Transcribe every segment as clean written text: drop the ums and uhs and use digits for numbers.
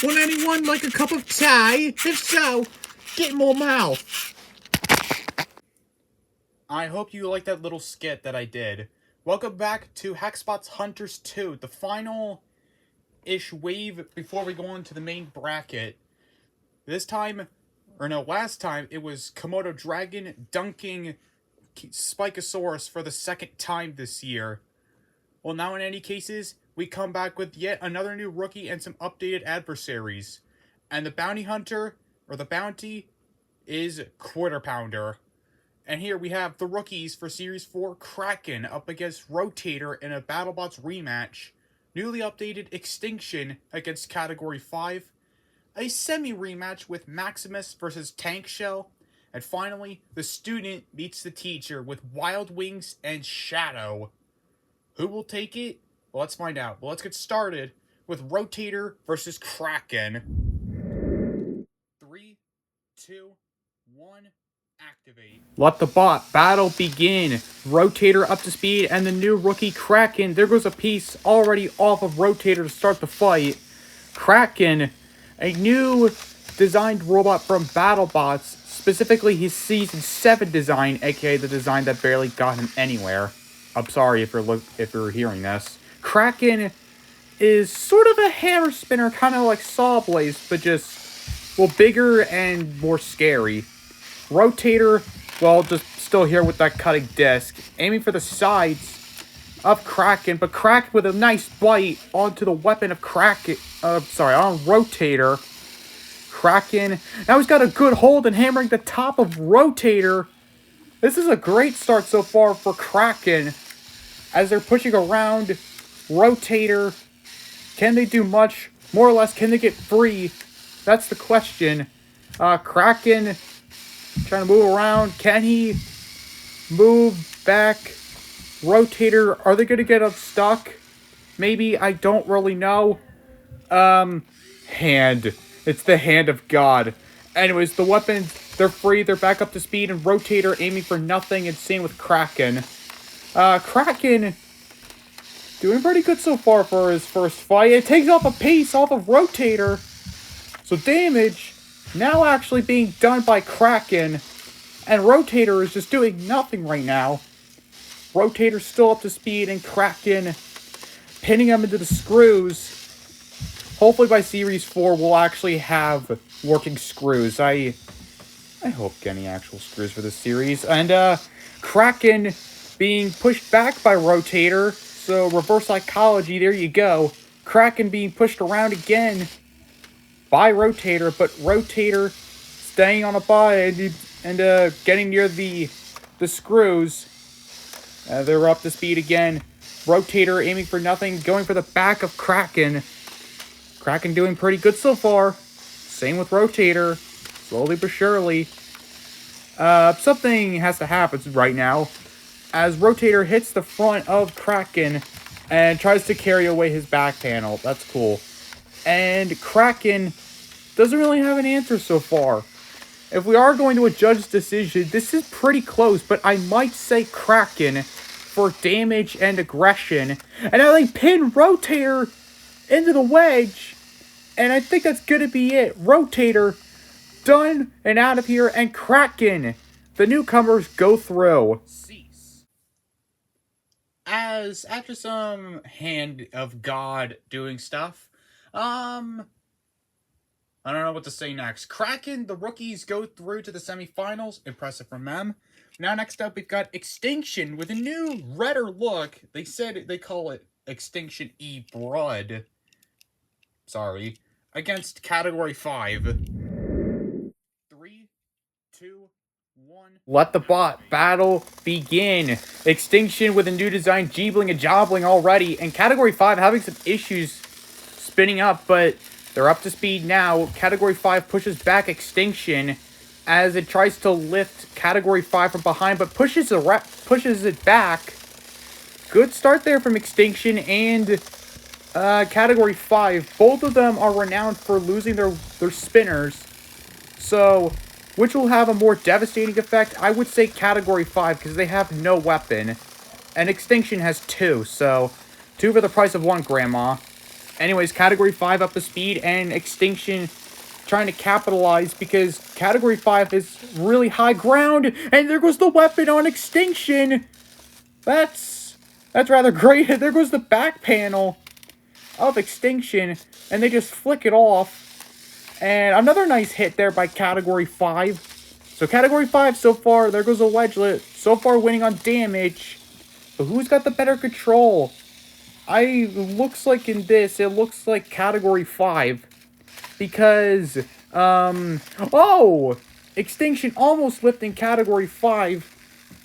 Would anyone like a cup of tea? If so, get more mouth. I hope you liked that little skit that I did. Welcome back to Hexbots Hunters 2, the final-ish wave before we go on to the main bracket. This time, or no, last time, it was Komodo Dragon dunking Spikosaurus for the second time this year. Well, now in any cases, we come back with yet another new rookie and some updated adversaries. And the bounty hunter, or the bounty, is Quarter Pounder. And here we have the rookies for Series 4, Kraken, up against RotatoR in a BattleBots rematch. Newly updated Extinction against Category 5. A semi-rematch with Maximus versus Tankshell. And finally, the student meets the teacher with Wild Wings and Shadow. Who will take it? Well, let's find out. Well, let's get started with RotatoR versus Kraken. 3, 2, 1, activate. Let the battle begin. RotatoR up to speed, and the new rookie Kraken. There goes a piece already off of RotatoR to start the fight. Kraken, a new designed robot from BattleBots, specifically his Season 7 design, aka the design that barely got him anywhere. I'm sorry if you're hearing this. Kraken is sort of a hammer spinner, kind of like Sawblaze, but just, well, bigger and more scary. RotatoR, well, just still here with that cutting disc, aiming for the sides of Kraken, but Kraken with a nice bite onto the weapon of Kraken, on RotatoR. Kraken, now he's got a good hold and hammering the top of RotatoR. This is a great start so far for Kraken, as they're pushing around RotatoR. Can they do much? More or less, can they get free? That's the question. Kraken trying to move around. Can he move back? RotatoR, are they going to get unstuck? Maybe, I don't really know. Hand. It's the hand of God. Anyways, the weapons, they're free, they're back up to speed, and RotatoR aiming for nothing, and same with Kraken. Kraken doing pretty good so far for his first fight. It takes off a piece off of RotatoR. So damage now actually being done by Kraken, and RotatoR is just doing nothing right now. RotatoR's still up to speed, and Kraken pinning him into the screws. Hopefully by Series 4 we'll actually have working screws. I hope getting actual screws for this series. And Kraken being pushed back by RotatoR. So reverse psychology, there you go. Kraken being pushed around again by RotatoR, but RotatoR staying on a body and getting near the screws. They're up to speed again. RotatoR aiming for nothing, going for the back of Kraken. Kraken doing pretty good so far. Same with RotatoR. Slowly but surely. Something has to happen right now, as RotatoR hits the front of Kraken and tries to carry away his back panel. That's cool. And Kraken doesn't really have an answer so far. If we are going to a judge's decision, this is pretty close, but I might say Kraken for damage and aggression. And now they pin RotatoR into the wedge, and I think that's gonna be it. RotatoR done and out of here, and Kraken, the newcomers, go through. Cease. As after some hand of God doing stuff, I don't know what to say next. Kraken, the rookies, go through to the semifinals. Impressive from them. Now next up, we've got Extinction with a new redder look. They said they call it Extinction E Blood. Sorry. Against Category 5. 3, 2, 1. Let the battle begin. Extinction with a new design, Jeebling and Jobbling already. And Category 5 having some issues spinning up, but they're up to speed now. Category 5 pushes back Extinction as it tries to lift Category 5 from behind, but pushes it back. Good start there from Extinction and Category 5. Both of them are renowned for losing their spinners. So, which will have a more devastating effect? I would say Category 5, because they have no weapon. And Extinction has 2, so 2 for the price of 1, Grandma. Anyways, Category 5 up to speed, and Extinction trying to capitalize because Category 5 is really high ground, and there goes the weapon on Extinction. That's rather great. There goes the back panel of Extinction, and they just flick it off. And another nice hit there by Category 5. So Category 5 so far, there goes a Wedgelet, so far winning on damage. But who's got the better control? Looks like in this, it looks like Category 5. Because, Extinction almost lifting Category 5,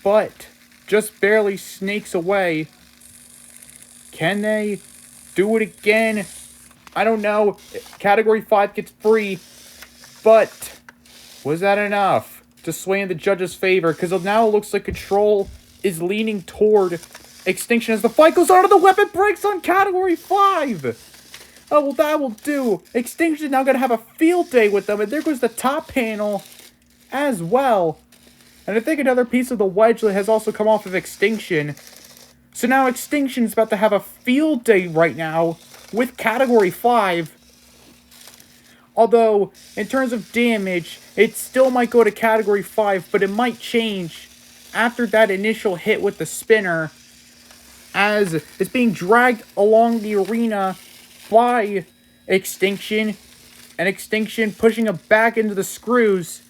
but just barely snakes away. Can they do it again? I don't know. Category 5 gets free, but was that enough to sway in the judges' favor? Because now it looks like control is leaning toward Extinction as the fight goes on and the weapon breaks on Category 5. Oh, well, that will do. Extinction is now going to have a field day with them, and there goes the top panel as well. And I think another piece of the Wedgelet has also come off of Extinction. So now Extinction is about to have a field day right now with Category 5. Although, in terms of damage, it still might go to Category 5, but it might change after that initial hit with the spinner, as it's being dragged along the arena by Extinction, and Extinction pushing it back into the screws.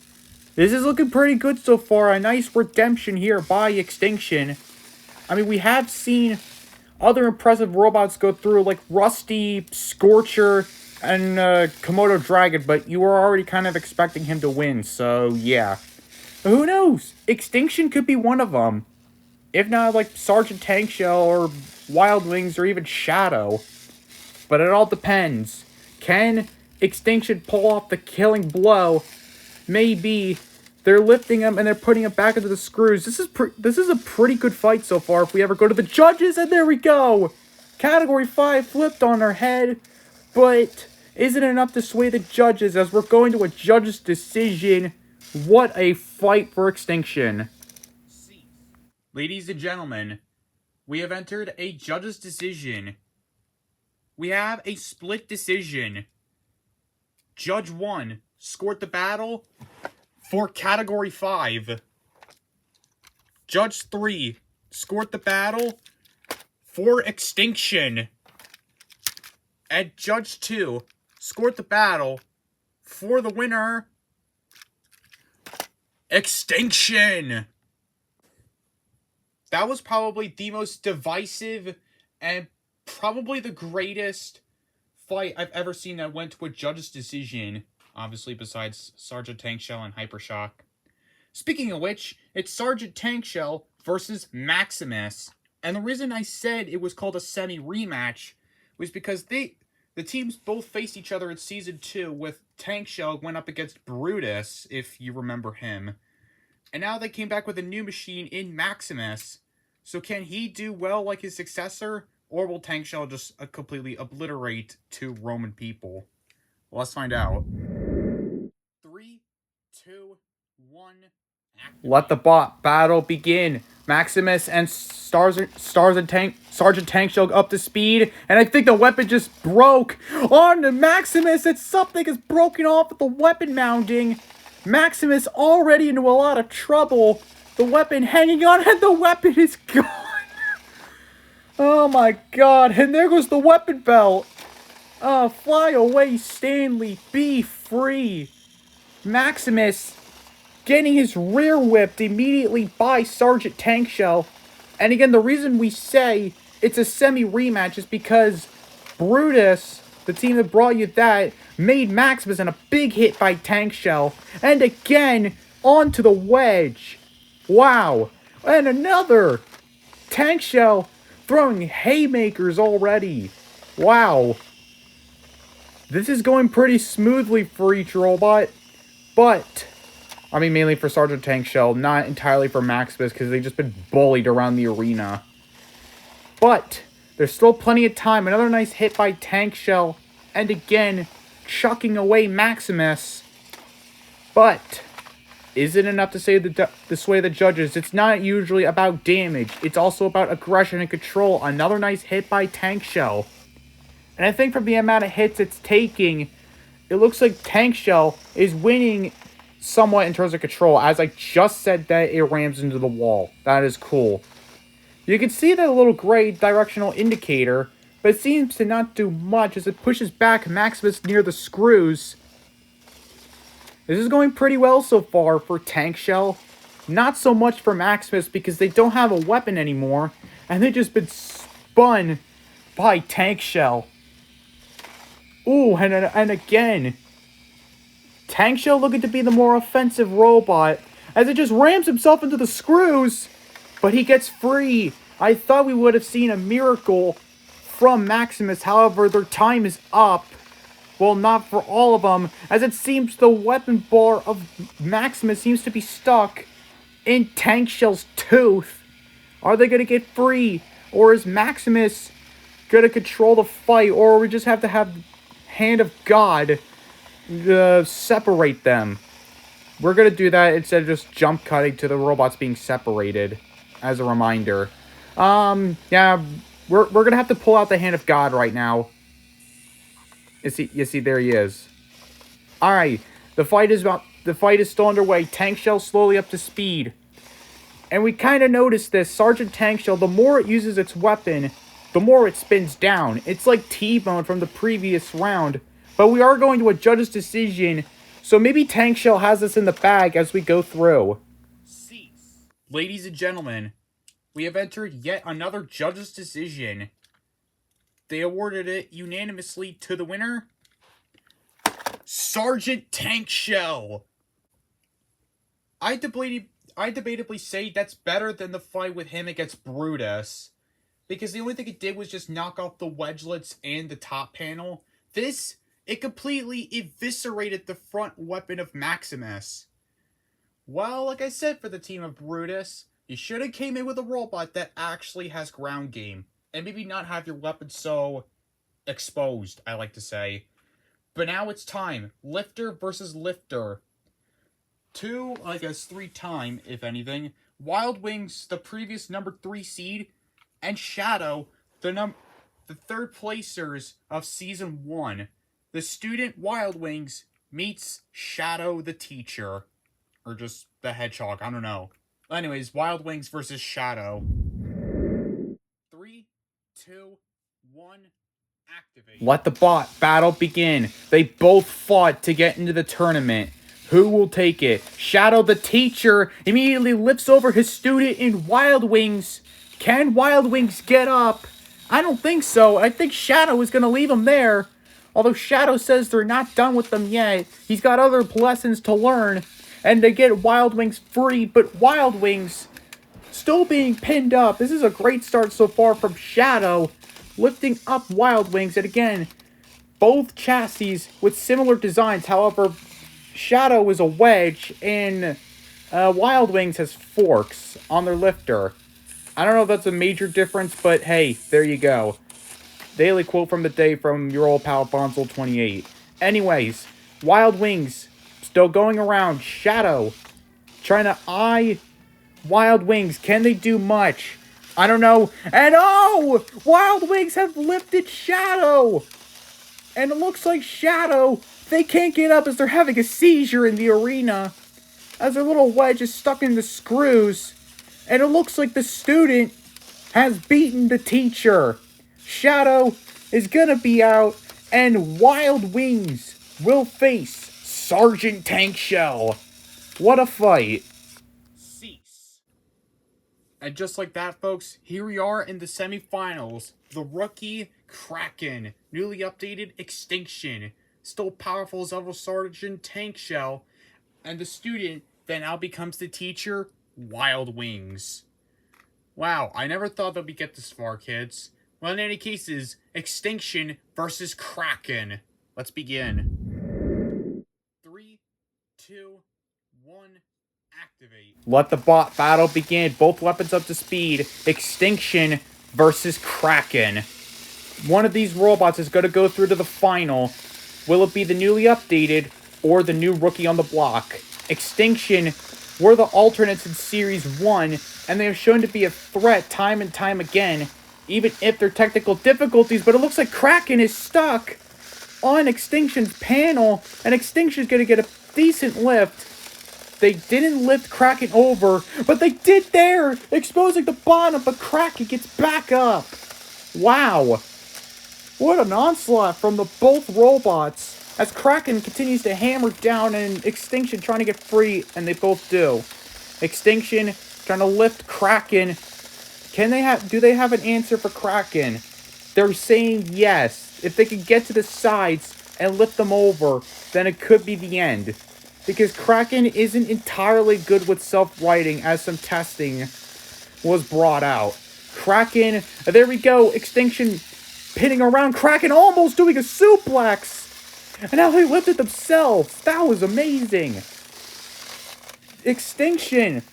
This is looking pretty good so far. A nice redemption here by Extinction. I mean, we have seen other impressive robots go through, like Rusty, Scorcher, and Komodo Dragon, but you were already kind of expecting him to win, so yeah. Who knows? Extinction could be one of them. If not, like Sargent Tankshell or Wild Wings or even Shadow. But it all depends. Can Extinction pull off the killing blow? Maybe. They're lifting him and they're putting him back into the screws. This is a pretty good fight so far if we ever go to the judges, and there we go! Category 5 flipped on her head, but isn't enough to sway the judges as we're going to a judge's decision. What a fight for Extinction. Ladies and gentlemen, we have entered a judge's decision. We have a split decision. Judge 1 scored the battle for Category 5. Judge 3 scored the battle for Extinction. And Judge 2 scored the battle for the winner, Extinction. That was probably the most divisive and probably the greatest fight I've ever seen that went to a judge's decision. Obviously, besides Sargent Tankshell and Hypershock. Speaking of which, it's Sargent Tankshell versus Maximus. And the reason I said it was called a semi-rematch was because the teams both faced each other in Season 2, with Tankshell went up against Brutus, if you remember him. And now they came back with a new machine in Maximus. So can he do well like his successor? Or will Tankshell just completely obliterate two Roman people? Well, let's find out. 3, 2, 1. Let the battle begin. Maximus and Sargent Tankshell up to speed, and I think the weapon just broke on to Maximus, and something is broken off with the weapon mounting. Maximus already into a lot of trouble. The weapon hanging on, and the weapon is gone. Oh my god, and there goes the weapon belt. Fly away, Stanley, be free. Maximus getting his rear whipped immediately by Sargent Tankshell. And again, the reason we say it's a semi-rematch is because Brutus, the team that brought you that, made Maximus and a big hit by Tankshell. And again, onto the wedge. Wow. And another. Tankshell throwing haymakers already. Wow. This is going pretty smoothly for each robot. But I mean, mainly for Sargent Tankshell, not entirely for Maximus, because they've just been bullied around the arena. But there's still plenty of time. Another nice hit by Tankshell, and again, chucking away Maximus. But is it enough to sway the judges? It's not usually about damage. It's also about aggression and control. Another nice hit by Tankshell. And I think from the amount of hits it's taking, it looks like Tankshell is winning somewhat in terms of control. As I just said that it rams into the wall. That is cool. You can see that little gray directional indicator, but it seems to not do much as it pushes back Maximus near the screws. This is going pretty well so far for Tankshell. Not so much for Maximus because they don't have a weapon anymore, and they've just been spun by Tankshell. Ooh, and again, Tankshell looking to be the more offensive robot as it just rams himself into the screws, but he gets free. I thought we would have seen a miracle from Maximus, however, their time is up. Well, not for all of them, as it seems the weapon bar of Maximus seems to be stuck in Tankshell's tooth. Are they going to get free? Or is Maximus going to control the fight? Or we just have to have Hand of God separate them? We're going to do that instead of just jump cutting to the robots being separated, as a reminder. Yeah, we're going to have to pull out the Hand of God right now. You see, there he is. Alright, the fight is still underway. Tankshell slowly up to speed. And we kind of noticed this. Sargent Tankshell, the more it uses its weapon, the more it spins down. It's like T-Bone from the previous round. But we are going to a judge's decision, so maybe Tankshell has this in the bag as we go through. Cease. Ladies and gentlemen, we have entered yet another judge's decision. They awarded it unanimously to the winner, Sargent Tankshell. I debatably say that's better than the fight with him against Brutus, because the only thing it did was just knock off the wedgelets and the top panel. This, it completely eviscerated the front weapon of Maximus. Well, like I said for the team of Brutus, you should have came in with a robot that actually has ground game. And maybe not have your weapon so exposed, I like to say. But now it's time. Lifter versus Lifter. 2, I guess 3 time, if anything. Wild Wings, the previous number 3 seed. And Shadow, the third placers of Season 1. The student Wild Wings meets Shadow the teacher. Or just the hedgehog, I don't know. Anyways, Wild Wings versus Shadow. 3, 2, 1, activate. Let the bot battle begin. They both fought to get into the tournament. Who will take it? Shadow the teacher immediately lifts over his student in Wild Wings. Can Wild Wings get up? I don't think so. I think Shadow is going to leave him there. Although Shadow says they're not done with them yet. He's got other lessons to learn. And they get Wild Wings free, but Wild Wings still being pinned up. This is a great start so far from Shadow, lifting up Wild Wings. And again, both chassis with similar designs. However, Shadow is a wedge, and Wild Wings has forks on their lifter. I don't know if that's a major difference, but hey, there you go. Daily quote from the day from your old pal Bonzel28. Anyways, Wild Wings still going around. Shadow trying to eye Wild Wings. Can they do much? I don't know. And oh! Wild Wings have lifted Shadow! And it looks like Shadow, they can't get up as they're having a seizure in the arena. As their little wedge is stuck in the screws. And it looks like the student has beaten the teacher. Shadow is gonna be out. And Wild Wings will face Sargent Tankshell. What a fight. Cease. And just like that, folks, here we are in the semifinals. The rookie Kraken, newly updated Extinction, still powerful as ever Sargent Tankshell, and the student that now becomes the teacher, Wild Wings. Wow, I never thought that we'd get this far, kids. Well, in any cases, Extinction versus Kraken. Let's begin. 3, 2, 1, activate. Let the bot battle begin. Both weapons up to speed. Extinction versus Kraken. One of these robots is going to go through to the final. Will it be the newly updated or the new rookie on the block? Extinction were the alternates in Series 1, and they have shown to be a threat time and time again. even if they're technical difficulties, but it looks like Kraken is stuck on Extinction's panel, and Extinction's gonna get a decent lift. They didn't lift Kraken over, but they did there, exposing the bottom, but Kraken gets back up. Wow. What an onslaught from the both robots, as Kraken continues to hammer down and Extinction trying to get free, and they both do. Extinction trying to lift Kraken. Do they have an answer for Kraken? They're saying yes. If they can get to the sides and lift them over, then it could be the end. Because Kraken isn't entirely good with self-righting, as some testing was brought out. Kraken, there we go, Extinction pinning around Kraken, almost doing a suplex. And now they lifted themselves. That was amazing. Extinction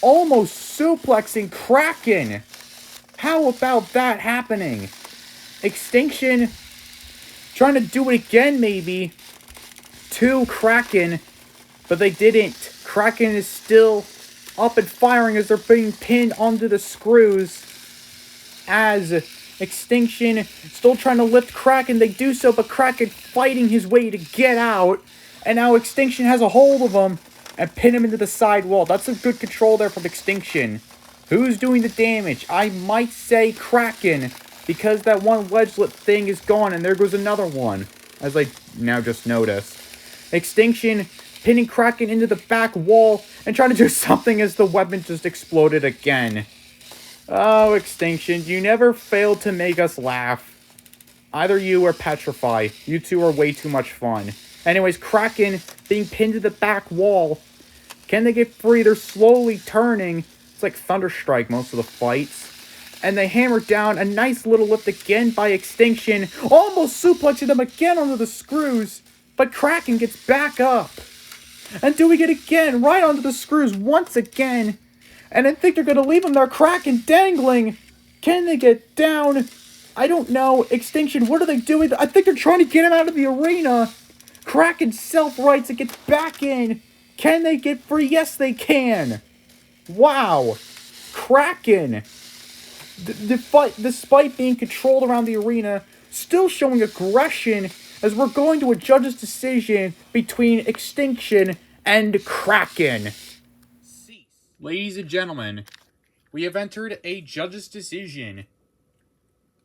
almost suplexing Kraken. How about that happening? Extinction trying to do it again, maybe, to Kraken, but they didn't. Kraken is still up and firing as they're being pinned onto the screws. As Extinction still trying to lift Kraken, they do so, but Kraken fighting his way to get out. And now Extinction has a hold of him and pin him into the side wall. That's a good control there from Extinction. Who's doing the damage? I might say Kraken, because that one wedgelet thing is gone, and there goes another one, as I now just noticed. Extinction pinning Kraken into the back wall and trying to do something as the weapon just exploded again. Oh, Extinction, you never failed to make us laugh. Either you or Petrify. You two are way too much fun. Anyways, Kraken being pinned to the back wall. Can they get free? They're slowly turning. It's like Thunderstrike most of the fights. And they hammer down a nice little lift again by Extinction. Almost suplexing them again onto the screws. But Kraken gets back up. And doing it again, right onto the screws once again. And I think they're going to leave him there. Kraken dangling. Can they get down? I don't know. Extinction, what are they doing? I think they're trying to get him out of the arena. Kraken self-rights and gets back in. Can they get free? Yes, they can. Wow. Kraken, despite being controlled around the arena, still showing aggression, as we're going to a judge's decision between Extinction and Kraken. Ladies and gentlemen, we have entered a judge's decision.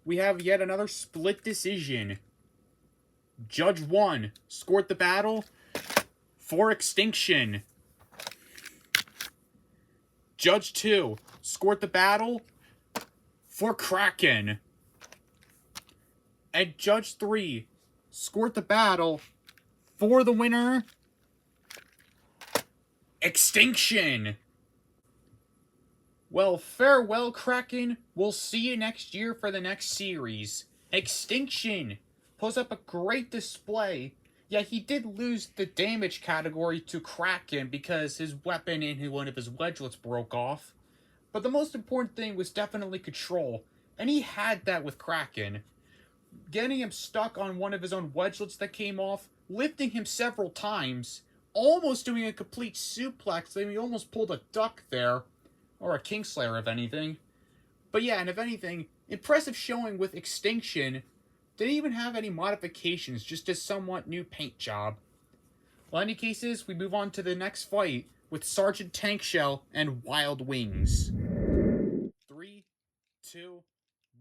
We have yet another split decision. Judge 1 scored the battle for Extinction. Judge 2 scored the battle for Kraken. And Judge 3 scored the battle for the winner, Extinction. Well, farewell, Kraken. We'll see you next year for the next series. Extinction pulls up a great display. Yeah, he did lose the damage category to Kraken because his weapon and one of his wedgelets broke off. But the most important thing was definitely control. And he had that with Kraken. Getting him stuck on one of his own wedgelets that came off, lifting him several times, almost doing a complete suplex. I mean, he almost pulled a duck there. Or a Kingslayer, if anything. But yeah, and if anything, impressive showing with Extinction. Didn't even have any modifications, just a somewhat new paint job. Well, in any cases, we move on to the next fight with Sargent Tankshell and Wild Wings. 3, 2,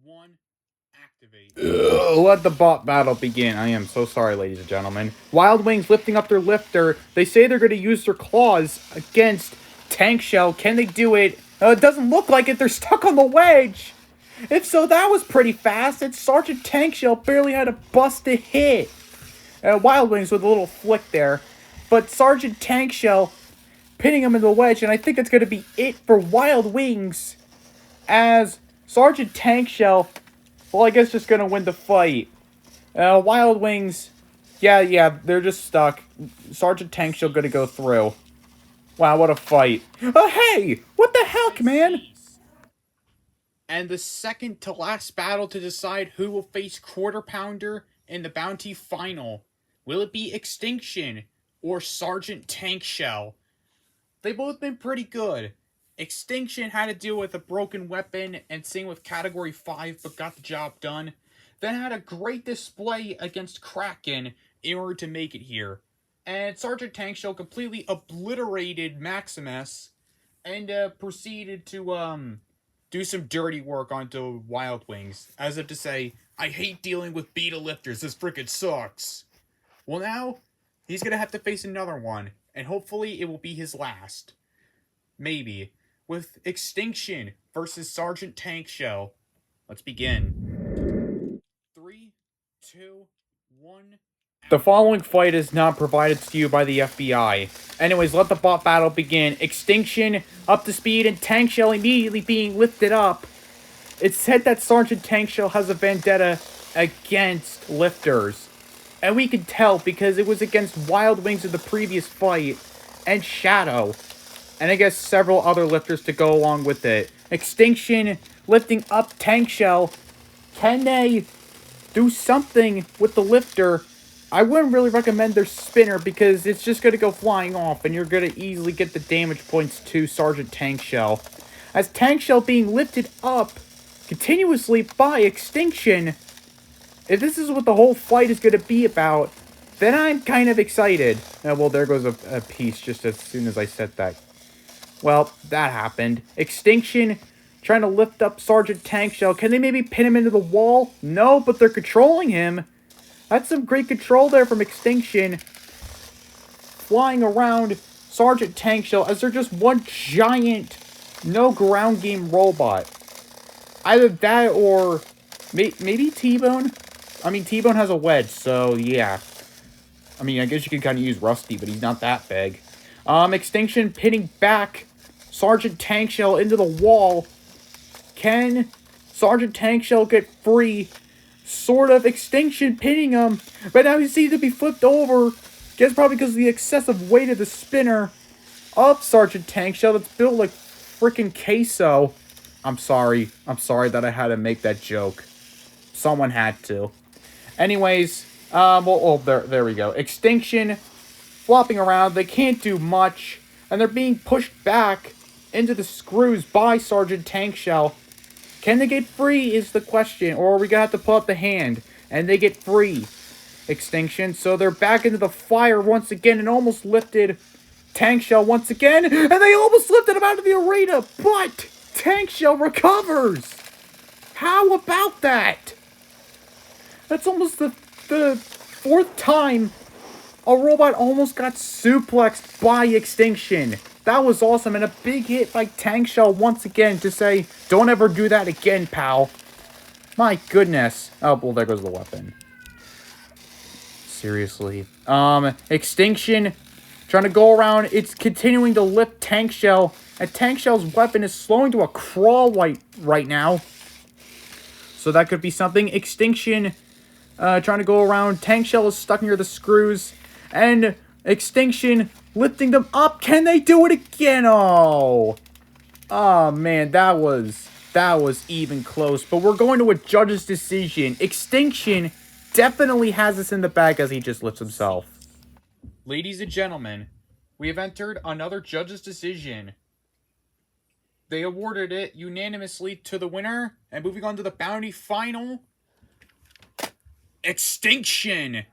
1, activate. Let the bot battle begin. I am so sorry, ladies and gentlemen. Wild Wings lifting up their lifter. They say they're going to use their claws against Tankshell. Can they do it? It doesn't look like it. They're stuck on the wedge. If so, that was pretty fast. And Sargent Tankshell barely had to bust a hit. Wild Wings with a little flick there. But Sargent Tankshell pinning him in the wedge. And I think that's going to be it for Wild Wings. As Sargent Tankshell, well, I guess just going to win the fight. Wild Wings, yeah, they're just stuck. Sargent Tankshell going to go through. Wow, what a fight. Hey! What the heck, man? And the second to last battle to decide who will face Quarter Pounder in the Bounty Final. Will it be Extinction or Sargent Tankshell? They've both been pretty good. Extinction had to deal with a broken weapon and same with Category 5, but got the job done. Then had a great display against Kraken in order to make it here. And Sargent Tankshell completely obliterated Maximus and proceeded to do some dirty work onto Wild Wings, as if to say, I hate dealing with beta lifters, this frickin' sucks. Well, now, he's gonna have to face another one, and hopefully it will be his last. Maybe. With Extinction versus Sargent Tankshell. Let's begin. 3, 2, 1... The following fight is not provided to you by the FBI. Anyways, let the bot battle begin. Extinction up to speed and Tankshell immediately being lifted up. It's said that Sargent Tankshell has a vendetta against lifters. And we can tell because it was against Wild Wings in the previous fight and Shadow. And I guess several other lifters to go along with it. Extinction lifting up Tankshell. Can they do something with the lifter? I wouldn't really recommend their spinner because it's just going to go flying off and you're going to easily get the damage points to Sargent Tankshell. As Tankshell being lifted up continuously by Extinction, if this is what the whole fight is going to be about, then I'm kind of excited. Well, there goes a piece just as soon as I said that. Well, that happened. Extinction trying to lift up Sargent Tankshell. Can they maybe pin him into the wall? No, but they're controlling him. That's some great control there from Extinction. Flying around Sargent Tankshell as they're just one giant no ground game robot. Either that or maybe T-Bone? I mean, T-Bone has a wedge, so yeah. I mean, I guess you can kind of use Rusty, but he's not that big. Extinction pinning back Sargent Tankshell into the wall. Can Sargent Tankshell get free? Sort of. Extinction pinning him, but now he seems to be flipped over. Guess probably because of the excessive weight of the spinner of Sargent Tankshell that's built like freaking queso. I'm sorry that I had to make that joke. Someone had to. Anyways, there we go. Extinction flopping around. They can't do much, and they're being pushed back into the screws by Sargent Tankshell. Can they get free is the question, or are we gonna have to pull out the hand and they get free? Extinction, so they're back into the fire once again and almost lifted Tankshell once again, and they almost lifted him out of the arena, but Tankshell recovers. How about that? That's almost the fourth time a robot almost got suplexed by Extinction. That was awesome, and a big hit by Tankshell once again to say, don't ever do that again, pal. My goodness. Oh, well, there goes the weapon. Seriously. Extinction trying to go around. It's continuing to lift Tankshell, and Tankshell's weapon is slowing to a crawl right now. So that could be something. Extinction trying to go around. Tankshell is stuck near the screws, and Extinction lifting them up. Can they do it again? Oh man, that was even close. But we're going to a judge's decision. Extinction definitely has this in the bag as he just lifts himself. Ladies and gentlemen, we have entered another judge's decision. They awarded it unanimously to the winner. And moving on to the bounty final. Extinction!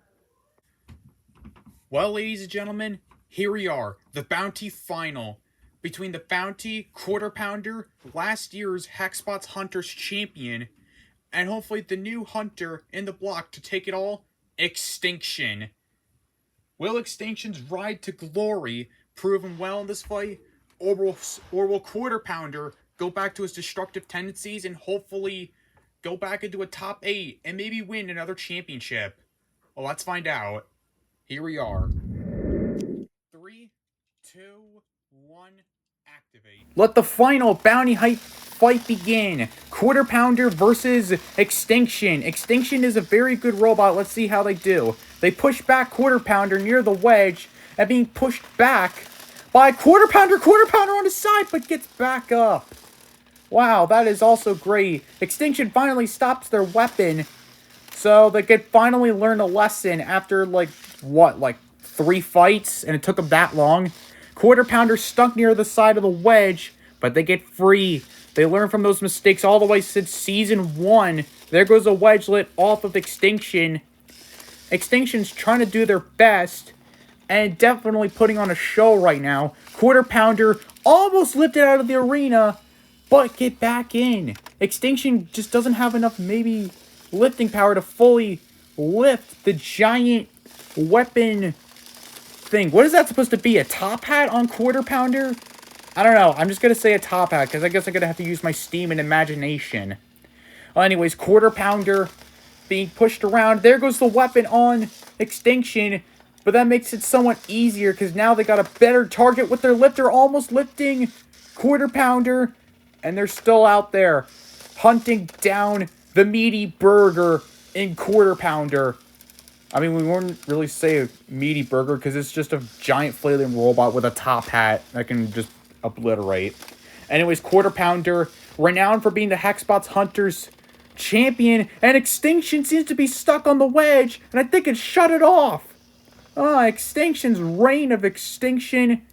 Well, ladies and gentlemen, here we are, the bounty final. Between the bounty quarter pounder, last year's Hexbots Hunters champion, and hopefully the new hunter in the block to take it all, Extinction. Will Extinction's ride to glory prove him well in this fight, or will quarter pounder go back to his destructive tendencies and hopefully go back into a top 8 and maybe win another championship? Well, let's find out. Here we are. 3, 2, 1, activate. Let the final bounty hype fight begin. Quarter pounder versus Extinction. Extinction is a very good robot. Let's see how they do. They push back quarter pounder near the wedge and being pushed back by quarter pounder on his side, but gets back up. Wow, that is also great. Extinction finally stops their weapon, so they could finally learn a lesson after, like 3 fights, and it took them that long. Quarter pounder stuck near the side of the wedge, but they get free. They learn from those mistakes all the way since Season 1. There goes a wedgelet off of Extinction. Extinction's trying to do their best, and definitely putting on a show right now. Quarter Pounder almost lifted out of the arena, but get back in. Extinction just doesn't have enough, maybe, lifting power to fully lift the giant weapon thing. What is that supposed to be? A top hat on Quarter Pounder? I don't know. I'm just going to say a top hat, because I guess I'm going to have to use my steam and imagination. Well, anyways, Quarter Pounder being pushed around. There goes the weapon on Extinction, but that makes it somewhat easier, because now they got a better target with their lifter, almost lifting Quarter Pounder, and they're still out there hunting down the meaty burger in Quarter Pounder. I mean, we wouldn't really say a meaty burger because it's just a giant flailing robot with a top hat that can just obliterate. Anyways, Quarter Pounder, renowned for being the Hexbots Hunters champion, and Extinction seems to be stuck on the wedge, and I think it shut it off. Extinction's reign of extinction,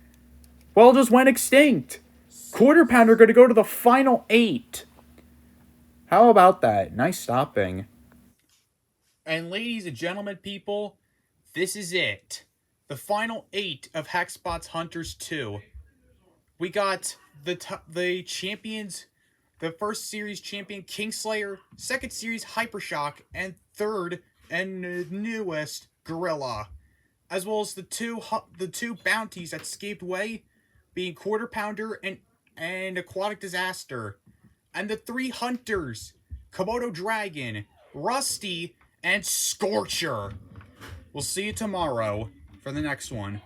well, just went extinct. Quarter Pounder going to go to the final 8. How about that? Nice stopping. And ladies and gentlemen, people, this is it. The final 8 of Hexbots Hunters 2. We got the champions, the first series champion Kingslayer, second series Hypershock, and third and newest Gorilla, as well as the two bounties that escaped away, being Quarter Pounder and Aquatic Disaster, and the 3 hunters, Komodo Dragon, Rusty, and Scorcher. We'll see you tomorrow for the next one.